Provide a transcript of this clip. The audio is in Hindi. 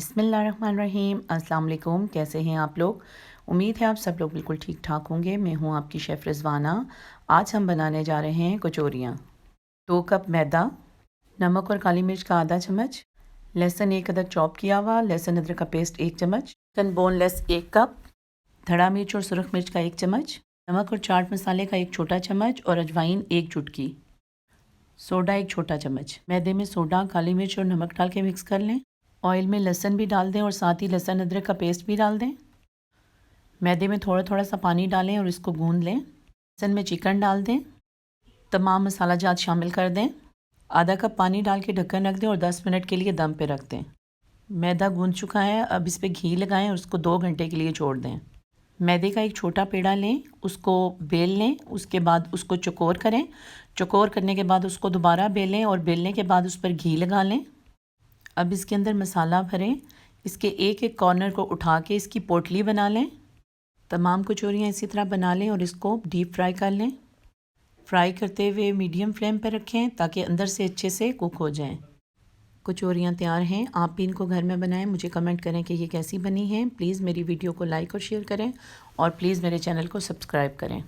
बिस्मिल्लाहिर्रहमानिर्रहीम। अस्सलाम वालेकुम। कैसे हैं आप लोग? उम्मीद है आप सब लोग बिल्कुल ठीक ठाक होंगे। मैं हूं आपकी शेफ़ रिज़वाना। आज हम बनाने जा रहे हैं कचौरियाँ। 2 कप मैदा, नमक और काली मिर्च का आधा चम्मच, लहसुन 1 अदद चॉप किया हुआ, लहसुन अदरक का पेस्ट 1 चम्मच, चिकन बोनलेस 1 कप, धड़ा मिर्च और सुरख मिर्च का 1 चम्मच, नमक और चाट मसाले का 1 छोटा चम्मच और अजवाइन 1 चुटकी, सोडा 1 छोटा चम्मच। मैदे में सोडा, काली मिर्च और नमक डाल के मिक्स कर लें। ऑयल में लहसुन भी डाल दें और साथ ही लहसुन अदरक का पेस्ट भी डाल दें। मैदे में थोड़ा थोड़ा सा पानी डालें और इसको गूंद लें। लहसुन में चिकन डाल दें, तमाम मसाला जात शामिल कर दें। आधा कप पानी डाल के ढक्कन रख दें और 10 मिनट के लिए दम पे रख दें। मैदा गूंद चुका है, अब इस पर घी लगाएं और उसको 2 घंटे के लिए छोड़ दें। मैदे का एक छोटा पेड़ा लें, उसको बेल लें, उसके बाद उसको चौकोर करें। चौकोर करने के बाद उसको दोबारा बेलें और बेलने के बाद उस पर घी लगा लें। अब इसके अंदर मसाला भरें। इसके एक एक कॉर्नर को उठा के इसकी पोटली बना लें। तमाम कचौरियाँ इसी तरह बना लें और इसको डीप फ्राई कर लें। फ्राई करते हुए मीडियम फ्लेम पर रखें ताकि अंदर से अच्छे से कुक हो जाएं। कचौरियाँ तैयार हैं, आप भी इनको घर में बनाएं। मुझे कमेंट करें कि ये कैसी बनी हैं। प्लीज़ मेरी वीडियो को लाइक और शेयर करें और प्लीज़ मेरे चैनल को सब्सक्राइब करें।